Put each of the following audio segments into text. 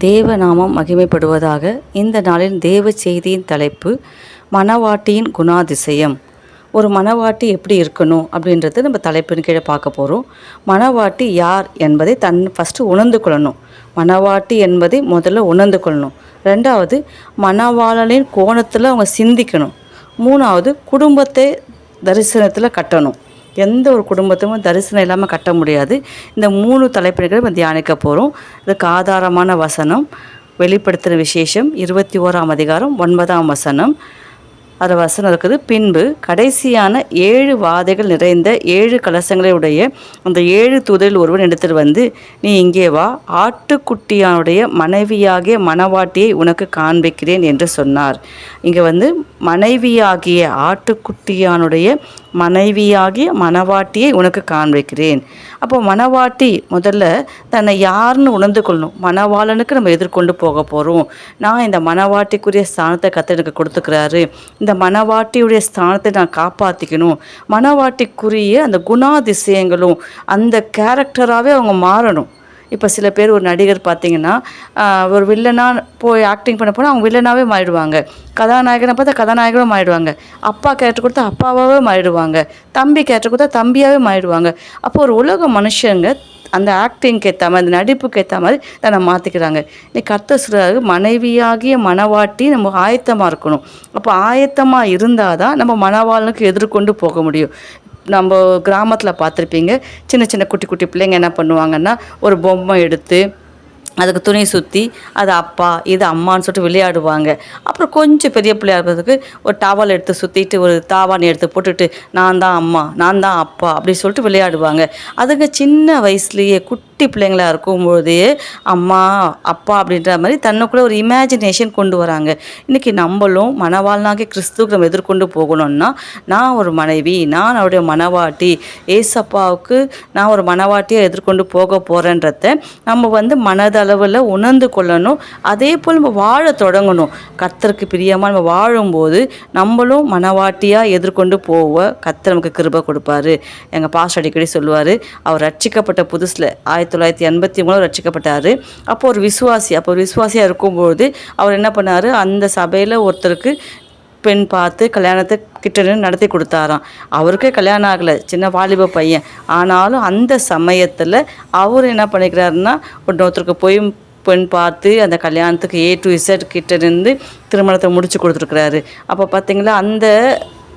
தேவநாமம் மகிமைப்படுவதாக. இந்த நாளின் தேவ செய்தியின் தலைப்பு மணவாட்டியின் குணாதிசயம். ஒரு மணவாட்டி எப்படி இருக்கணும் அப்படின்றது நம்ம தலைப்பின் கீழே பார்க்க போகிறோம். மணவாட்டி யார் என்பதை ஃபஸ்ட்டு உணர்ந்து கொள்ளணும். மணவாட்டி என்பதை முதல்ல உணர்ந்து கொள்ளணும். ரெண்டாவது, மணவாளனின் கோணத்தில் அவங்க சிந்திக்கணும். மூணாவது, குடும்பத்தை தரிசனத்தில் கட்டணும். எந்த ஒரு குடும்பத்தையும் தரிசனம் இல்லாமல் கட்ட முடியாது. இந்த 3 தலைப்பினைகளை நம்ம தியானிக்க போகிறோம். இதுக்கு ஆதாரமான வசனம் வெளிப்படுத்தின விசேஷம் 21ஆம் அதிகாரம் 9ஆம் வசனம். அதில் வசனம் இருக்குது, பின்பு கடைசியான 7 வாதைகள் நிறைந்த 7 கலசங்களை உடைய அந்த 7 தூதரில் ஒருவன் எடுத்துட்டு வந்து, நீ இங்கே வா, ஆட்டுக்குட்டியானுடைய மனைவியாகிய மணவாட்டியை உனக்கு காண்பிக்கிறேன் என்று சொன்னார். இங்கே மனைவியாகிய ஆட்டுக்குட்டியானுடைய மனைவியாகிய மணவாட்டியை உனக்கு காண்பிக்கிறேன். அப்போ மணவாட்டி முதல்ல தன்னை யாருன்னு உணர்ந்து கொள்ளணும். மணவாளனுக்கு நம்ம எதிர்கொண்டு போக போகிறோம். நான் இந்த மணவாட்டிக்குரிய ஸ்தானத்தை கர்த்தர் எனக்கு கொடுத்துக்கிறாரு. இந்த மணவாட்டியுடைய ஸ்தானத்தை நான் காப்பாற்றிக்கணும். மணவாட்டிக்குரிய அந்த குணாதிசயங்களும் அந்த கேரக்டராகவே அவங்க மாறணும். இப்போ சில பேர், ஒரு நடிகர் பார்த்திங்கன்னா, ஒரு வில்லனாக போய் ஆக்டிங் பண்ண போனால் அவங்க வில்லனாகவே மாறிடுவாங்க. கதாநாயகனை பார்த்தா கதாநாயகனும் மாறிடுவாங்க. அப்பா கேரக்டர் கொடுத்தா அப்பாவாகவே மாறிடுவாங்க. தம்பி கேரக்டர் கொடுத்தா தம்பியாகவே மாறிடுவாங்க. அப்போ ஒரு உலக மனுஷங்க அந்த ஆக்டிங்க்கு ஏற்ற மாதிரி, அந்த நடிப்புக்கு ஏற்ற மாதிரி தன்னை மாற்றிக்கிறாங்க. இன்னைக்கு கர்த்தர் சொல்கிறாரு, மனைவியாகிய மணவாட்டி நம்ம ஆயத்தமாக இருக்கணும். அப்போ ஆயத்தமாக இருந்தால் தான் நம்ம மணவாளனுக்கு எதிர்கொண்டு போக முடியும். நம்ம கிராமத்தில் பார்த்துருப்பீங்க, சின்ன சின்ன குட்டி குட்டி பிள்ளைங்க என்ன பண்ணுவாங்கன்னா, ஒரு பொம்மை எடுத்து அதுக்கு துணி சுற்றி அது அப்பா இது அம்மான்னு சொல்லிட்டு விளையாடுவாங்க. அப்புறம் கொஞ்சம் பெரிய பிள்ளையா இருக்கிறதுக்கு ஒரு டவல் எடுத்து சுற்றிட்டு ஒரு தாவாணி எடுத்து போட்டுட்டு, நான் தான் அம்மா நான் தான் அப்பா அப்படி சொல்லிட்டு விளையாடுவாங்க. அதுங்க சின்ன வயசுலேயே குட்டி பிள்ளைங்களாக இருக்கும்போதே அம்மா அப்பா அப்படின்ற மாதிரி தன்னுக்குள்ளே ஒரு இமேஜினேஷன் கொண்டு வராங்க. இன்றைக்கி நம்மளும் மணவாளனாகி கிறிஸ்துவுக்கு நம்ம எதிர்கொண்டு போகணும்னா, நான் ஒரு மனைவி, நான் அவருடைய மணவாட்டி, ஏசப்பாவுக்கு நான் ஒரு மணவாட்டியை எதிர்கொண்டு போக போகிறேன்றத நம்ம மனதளவில் உணர்ந்து கொள்ளணும். அதே போல் நம்ம வாழ தொடங்கணும். கர்த்தருக்கு பிரியமாக நம்ம வாழும்போது நம்மளும் மணவாட்டியாக எதிர்கொண்டு போக கர்த்தர் நமக்கு கிருபை கொடுப்பாரு. எங்கள் பாஸ்டர் அடிக்கடி சொல்லுவார், அவர் ரட்சிக்கப்பட்ட புதுசில் 1983 ரட்சிக்கப்பட்டார். அப்போ ஒரு விசுவாசியாக இருக்கும்போது அவர் என்ன பண்ணார், அந்த சபையில் ஒருத்தருக்கு பெண் பார்த்து கல்யாணத்தை கிட்ட நடத்தி கொடுத்தாராம். அவருக்கே கல்யாணம் ஆகலை, சின்ன வாலிப பையன். ஆனாலும் அந்த சமயத்தில் அவர் என்ன பண்ணிக்கிறாருன்னா, ஒருத்தருக்கு போய் பெண் பார்த்து அந்த கல்யாணத்துக்கு A to Z கிட்ட இருந்து திருமணத்தை முடிச்சு கொடுத்துருக்குறாரு. அப்போ பார்த்தீங்களா, அந்த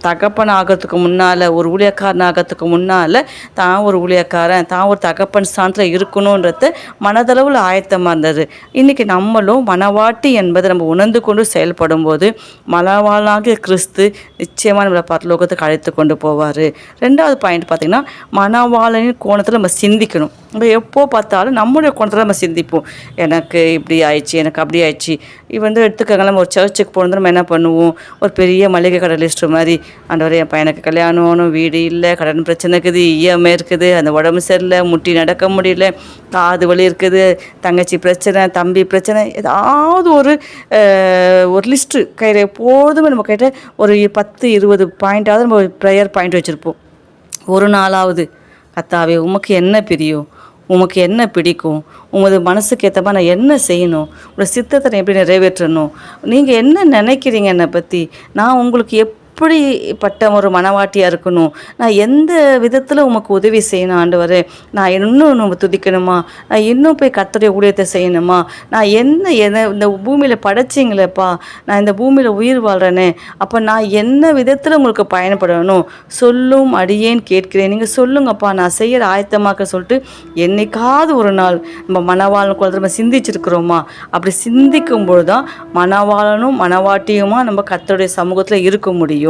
தகப்பன் ஆகிறதுக்கு முன்னால், ஒரு ஊழியக்காரன் ஆகிறதுக்கு முன்னால் தான் ஒரு ஊழியக்காரன், தான் ஒரு தகப்பன் ஸ்தானத்தில் இருக்கணுன்றத மனதளவில் ஆயத்தமாக இருந்தது. இன்றைக்கி நம்மளும் மணவாட்டி என்பதை நம்ம உணர்ந்து கொண்டு செயல்படும் போது மணவாளனாகிய கிறிஸ்து நிச்சயமாக நம்மளை பரலோகத்துக்கு அழைத்து கொண்டு போவார். 2வது பாயிண்ட் பார்த்திங்கன்னா, மணவாளனின் கோணத்தில் நம்ம சிந்திக்கணும். நம்ம எப்போ பார்த்தாலும் நம்முடைய கோணத்தில் நம்ம சிந்திப்போம். எனக்கு இப்படி ஆயிடுச்சு, எனக்கு அப்படி ஆயிடுச்சு. எடுத்துக்கங்க, நம்ம ஒரு சர்ச்சுக்கு போனது நம்ம என்ன பண்ணுவோம், ஒரு பெரிய மளிகை கடை லிஸ்ட்டு மாதிரி, ஆண்டவரே என் பையனுக்கு கல்யாணம் ஆகணும், வீடு இல்லை, கடன் பிரச்சனை இருக்குது, இஎம்ஐ இருக்குது, அந்த உடம்பு சரியில்லை, முட்டி நடக்க முடியல, காது வலி இருக்குது, தங்கச்சி பிரச்சனை, தம்பி பிரச்சனை, ஏதாவது ஒரு லிஸ்ட்டு கையில் எப்போதுமே நம்ம கையில் ஒரு 10-20 பாயிண்ட்டாவது நம்ம ப்ரேயர் பாயிண்ட் வச்சுருப்போம். ஒரு நாளாவது, கர்த்தாவே உமக்கு என்ன பிரியும், உமக்கு என்ன பிடிக்கும், உமது மனசுக்கு ஏற்ற மாதிரி நான் என்ன செய்யணும், உங்களோட சித்தத்தை நான் எப்படி நிறைவேற்றணும், நீங்கள் என்ன நினைக்கிறீங்க என்னை பற்றி, நான் உங்களுக்கு எப்படிப்பட்ட ஒரு மணவாட்டியாக இருக்கணும், நான் எந்த விதத்தில் உமக்கு உதவி செய்யணும் ஆண்டவரே, நான் இன்னும் நம்ம துதிக்கணுமா, நான் இன்னும் போய் கர்த்தருடைய ஊழியத்தை செய்யணுமா, நான் என்ன இந்த பூமியில் படைச்சிங்களேப்பா, நான் இந்த பூமியில் உயிர் வாழ்கிறேனே, அப்போ நான் என்ன விதத்தில் உங்களுக்கு பயணப்படணும், சொல்லும் அடியேன் கேட்கிறேன், நீங்கள் சொல்லுங்கப்பா, நான் செய்கிற ஆயத்தமாக்க சொல்லிட்டு என்னைக்காவது ஒரு நாள் நம்ம மணவாளன் குழந்தை நம்ம சிந்திச்சிருக்கிறோமா? அப்படி சிந்திக்கும்பொழுது தான் மணவாளனும் மணவாட்டியுமா நம்ம கர்த்தருடைய சமூகத்தில் இருக்க முடியும்.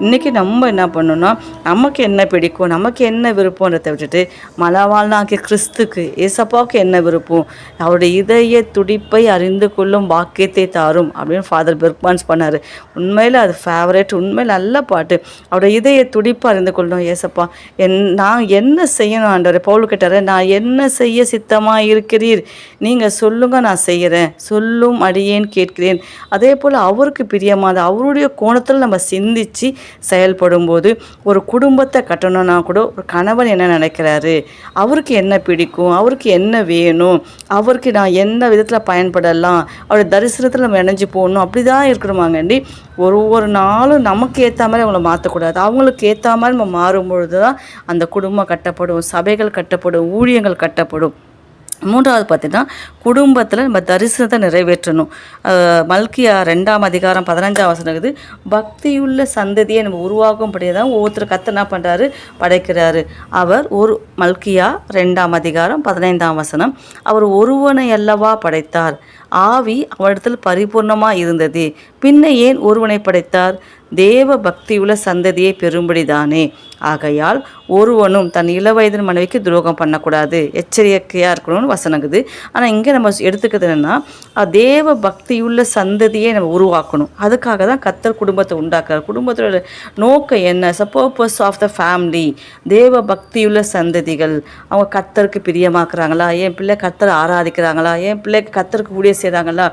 இன்றைக்கி நம்ம என்ன பண்ணணும்னா, நமக்கு என்ன பிடிக்கும், நமக்கு என்ன விருப்பன்றதை விட்டுட்டு மணவாளனாகிய கிறிஸ்துக்கு, ஏசப்பாவுக்கு என்ன விருப்பம், அவருடைய இதய துடிப்பை அறிந்து கொள்ளும் பாக்கியத்தை தாரும் அப்படின்னு ஃபாதர் பெர்க்மான்ஸ் பண்ணார். உண்மையில் அது ஃபேவரேட், உண்மையில் நல்ல பாட்டு. அவருடைய இதய துடிப்பை அறிந்து கொள்ளணும். ஏசப்பா, நான் என்ன செய்யணும் ஆண்டவரே? பவுல் கேட்டார், நான் என்ன செய்ய சித்தமாக இருக்கிறீர், நீங்கள் சொல்லுங்கள், நான் செய்கிறேன், சொல்லும் அடியேன் கேட்கிறேன். அதே போல் அவருக்கு பிரியமாத அவருடைய கோணத்தில் நம்ம சிந்திச்சு சிந்தித்து செயல்படும்போது ஒரு குடும்பத்தை கட்டணும்னா கூட ஒரு கணவன் என்ன நினைக்கிறாரு, அவருக்கு என்ன பிடிக்கும், அவருக்கு என்ன வேணும், அவருக்கு நான் எந்த விதத்தில் பயன்படலாம், அவருடைய தரிசனத்தில் நம்ம இணைஞ்சு போகணும், அப்படி தான் இருக்கணுமாங்கண்டி. ஒரு நாளும் நமக்கு ஏற்ற மாதிரி அவங்கள மாற்றக்கூடாது. அவங்களுக்கு ஏற்ற மாதிரி நம்ம மாறும்பொழுது தான் அந்த குடும்பம் கட்டப்படும், சபைகள் கட்டப்படும், ஊழியங்கள் கட்டப்படும். மூன்றாவது பார்த்திங்கன்னா, குடும்பத்தில் நம்ம தரிசனத்தை நிறைவேற்றணும். மல்கியா 2ஆம் அதிகாரம் 15ஆம் வசனம் இருக்குது, பக்தியுள்ள சந்ததியை நம்ம உருவாக்கும்படியே தான் ஒவ்வொருத்தர் கர்த்தர் என்ன பண்ணுறாரு, படைக்கிறாரு. அவர் மல்கியா 2ஆம் அதிகாரம் 15ஆம் வசனம், அவர் ஒருவனை அல்லவா படைத்தார், ஆவி அவரிடத்தில் பரிபூர்ணமாக இருந்தது, பின்ன ஏன் ஒருவனை படைத்தார், தேவ பக்தியுள்ள சந்ததியை பெறும்படிதானே. ஆகையால் ஒருவனும் தன் இளவயதின் மனைவிக்கு துரோகம் பண்ணக்கூடாது, எச்சரிக்கையாக இருக்கணும்னு வசனங்குது. ஆனால் இங்கே நம்ம எடுத்துக்கிறது என்னென்னா, தேவ பக்தியுள்ள சந்ததியை நம்ம உருவாக்கணும். அதுக்காக தான் கர்த்தர் குடும்பத்தை உண்டாக்குறார். குடும்பத்தோட நோக்கம் என்ன, பர்பஸ் ஆஃப் த ஃபேமிலி, தேவ பக்தியுள்ள சந்ததிகள். அவங்க கர்த்தருக்கு பிரியமாக்குறாங்களா, என் பிள்ளை கர்த்தரை ஆராதிக்கிறாங்களா, என் பிள்ளைக்கு கர்த்தருக்கு ஊழியம் செய்கிறாங்களா.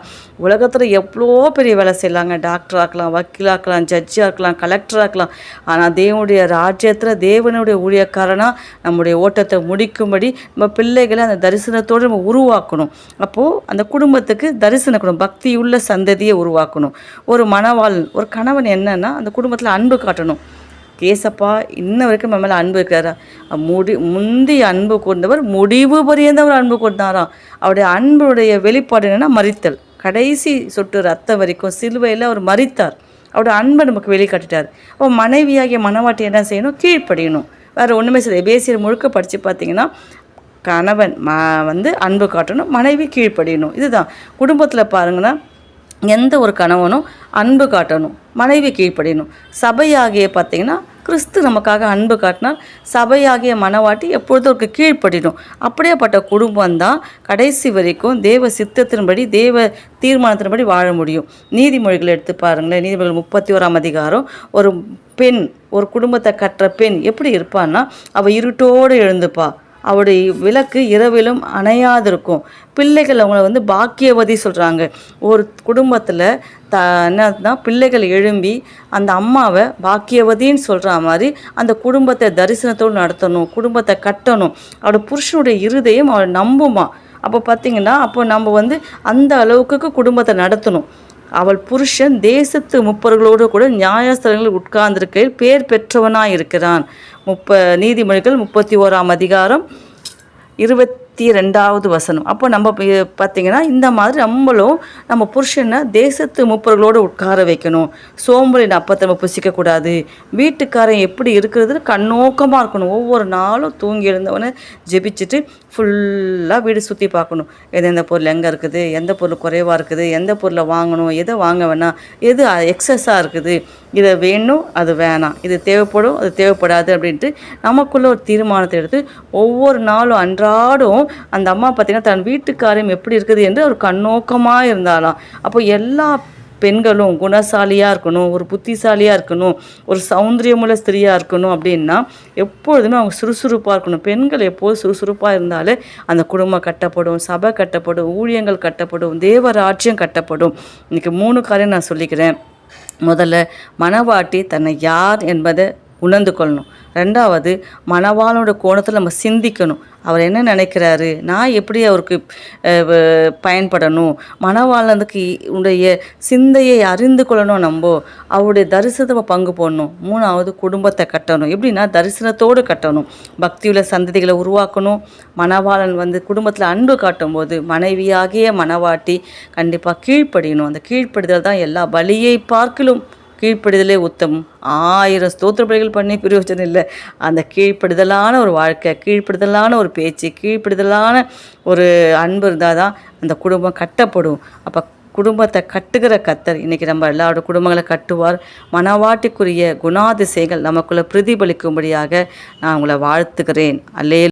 உலகத்தில் எவ்வளோ பெரிய வேலை செய்யலாங்க, டாக்டராக்கலாம், வக்கீலாக்கலாம், ஜட்ஜாக இருக்கலாம், கலெக்டராக இருக்கலாம். ஆனால் தேவனுடைய ராஜ்யத்தில் தேவனுடைய ஊழியக்காரனாக நம்முடைய ஓட்டத்தை முடிக்கும்படி நம்ம பிள்ளைகளை அந்த தரிசனத்தோடு நம்ம உருவாக்கணும். அப்போது அந்த குடும்பத்துக்கு தரிசனம், பக்தியுள்ள சந்ததியை உருவாக்கணும். ஒரு மணவாளன், ஒரு கணவன் என்னன்னா அந்த குடும்பத்தில் அன்பு காட்டணும். கேசப்பா இன்ன வரைக்கும் நம்ம மேலே அன்பு இருக்கிறாரா, முந்தி அன்பு கொண்டவர் முடிவு பரியந்தவர் அன்பு கொண்டாராம். அவருடைய அன்புடைய வெளிப்பாடு என்னென்னா மரித்தல். கடைசி சொட்டு ரத்தம் வரைக்கும் சிலுவையில் அவர் மரித்தார். அவருடைய அன்பை நமக்கு வெளிக்காட்டிட்டார். அப்போ மனைவியாகிய மணவாட்டி என்ன செய்யணும், கீழ்ப்படியணும். வேறு ஒன்றுமே செய்ய. எபேசியர் முழுக்க படித்து பார்த்தீங்கன்னா, கணவன் அன்பு காட்டணும், மனைவி கீழ்ப்படியணும். இதுதான் குடும்பத்தில் பாருங்கன்னா, எந்த ஒரு கணவனும் அன்பு காட்டணும், மனைவி கீழ்ப்படியணும். சபையாகிய பார்த்திங்கன்னா, கிறிஸ்து நமக்காக அன்பு காட்டினால் சபையாகிய மணவாட்டி எப்பொழுதும் அவருக்கு கீழ்ப்படிடும். அப்படியேப்பட்ட குடும்பம் தான் கடைசி வரைக்கும் தேவ சித்தத்தின்படி, தேவ தீர்மானத்தின்படி வாழ முடியும். நீதிமொழிகள் எடுத்து பாருங்களேன். நீதிமொழிகள் 31ஆம் அதிகாரம், ஒரு பெண், ஒரு குடும்பத்தை கட்டுற பெண் எப்படி இருப்பான்னா, அவள் இருட்டோடு எழுந்துப்பா, அவருடைய விளக்கு இரவிலும் அணையாதிருக்கும். பிள்ளைகள் அவங்கள பாக்கியவதி சொல்கிறாங்க. ஒரு குடும்பத்தில் என்னன்னா பிள்ளைகள் எழும்பி அந்த அம்மாவை பாக்கியவதின்னு சொல்கிற மாதிரி அந்த குடும்பத்தை தரிசனத்தோடு நடத்தணும், குடும்பத்தை கட்டணும். அவரோட புருஷனுடைய இருதயம் அவளை நம்புமா. அப்போ பார்த்திங்கன்னா, அப்போ நம்ம அந்த அளவுக்கு குடும்பத்தை நடத்தணும். அவள் புருஷன் தேசத்து முப்பர்களோடு கூட நியாயஸ்தலங்களில் உட்கார்ந்திருக்கையில் பேர் பெற்றவனாக இருக்கிறான். நீதிமொழிகள் 31ஆம் அதிகாரம் 22வது வசனம். அப்போ நம்ம பார்த்திங்கன்னா, இந்த மாதிரி நம்மளும் நம்ம புருஷனை தேசத்து முப்பர்களோடு உட்கார வைக்கணும். சோம்பலின் அப்பத்தை நம்ம புசிக்கக்கூடாது. வீட்டுக்காரன் எப்படி இருக்கிறது கண்ணோக்கமாக இருக்கணும். ஒவ்வொரு நாளும் தூங்கி எழுந்தவனை ஜெபிச்சுட்டு ஃபுல்லாக வீடு சுற்றி பார்க்கணும். எந்தெந்த பொருள் எங்கே இருக்குது, எந்த பொருள் குறைவாக இருக்குது, எந்த பொருளை வாங்கணும், எதை வாங்க வேணாம், எது எக்ஸஸாக இருக்குது, இதை வேணும் அது வேணாம், இது தேவைப்படும் அது தேவைப்படாது அப்படின்ட்டு நமக்குள்ளே ஒரு தீர்மானத்தை எடுத்து ஒவ்வொரு நாளும் அன்றாடும் அந்த அம்மா பார்த்திங்கன்னா தன் வீட்டுக்காரையும் எப்படி இருக்குது என்று ஒரு கண்ணோக்கமாக இருந்தாலாம். அப்போ எல்லா பெண்களும் குணசாலியாக இருக்கணும், ஒரு புத்திசாலியாக இருக்கணும், ஒரு சௌந்தரியமுள்ள ஸ்திரியாக இருக்கணும். அப்படின்னா எப்பொழுதுமே அவங்க சுறுசுறுப்பாக இருக்கணும். பெண்கள் எப்போதும் சுறுசுறுப்பாக இருந்தாலே அந்த குடும்பம் கட்டப்படும், சபை கட்டப்படும், ஊழியங்கள் கட்டப்படும், தேவராஜ்யம் கட்டப்படும். இன்றைக்கி 3 காரியம் நான் சொல்லிக்கிறேன். முதல்ல, மணவாட்டி தன்னை யார் என்பதை உணர்ந்து கொள்ளணும். 2வது, மணவாளனோட கோணத்தில் நம்ம சிந்திக்கணும். அவர் என்ன நினைக்கிறாரு, நான் எப்படி அவருக்கு பயன்படணும், மணவாளனுக்கு உடைய சிந்தையை அறிந்து கொள்ளணும். நம்ம அவருடைய தரிசனத்தை பங்கு போடணும். 3வது, குடும்பத்தை கட்டணும். எப்படின்னா தரிசனத்தோடு கட்டணும், பக்தியுள்ள சந்ததிகளை உருவாக்கணும். மணவாளன் குடும்பத்தில் அன்பு காட்டும் போது மனைவியாகிய மணவாட்டி கண்டிப்பாக கீழ்ப்படியணும். அந்த கீழ்ப்படிதல் தான் எல்லா பலியை பார்க்கிலும் கீழ்ப்படிதலே உத்தமம். 1000 ஸ்தோத்திர பலிகள் பண்ணி பிரயோஜனம் இல்லை. அந்த கீழ்ப்படிதலான ஒரு வாழ்க்கை, கீழ்ப்படிதலான ஒரு பேச்சு, கீழ்ப்படிதலான ஒரு அன்பு இருந்தால் தான் அந்த குடும்பம் கட்டப்படும். அப்போ குடும்பத்தை கட்டுகிற கர்த்தர் இன்றைக்கி நம்ம எல்லாரோட குடும்பங்களை கட்டுவார். மணவாட்டிக்குரிய குணாதிசயங்கள் நமக்குள்ளே பிரதிபலிக்கும்படியாக நான் உங்களை வாழ்த்துக்கிறேன். அல்லே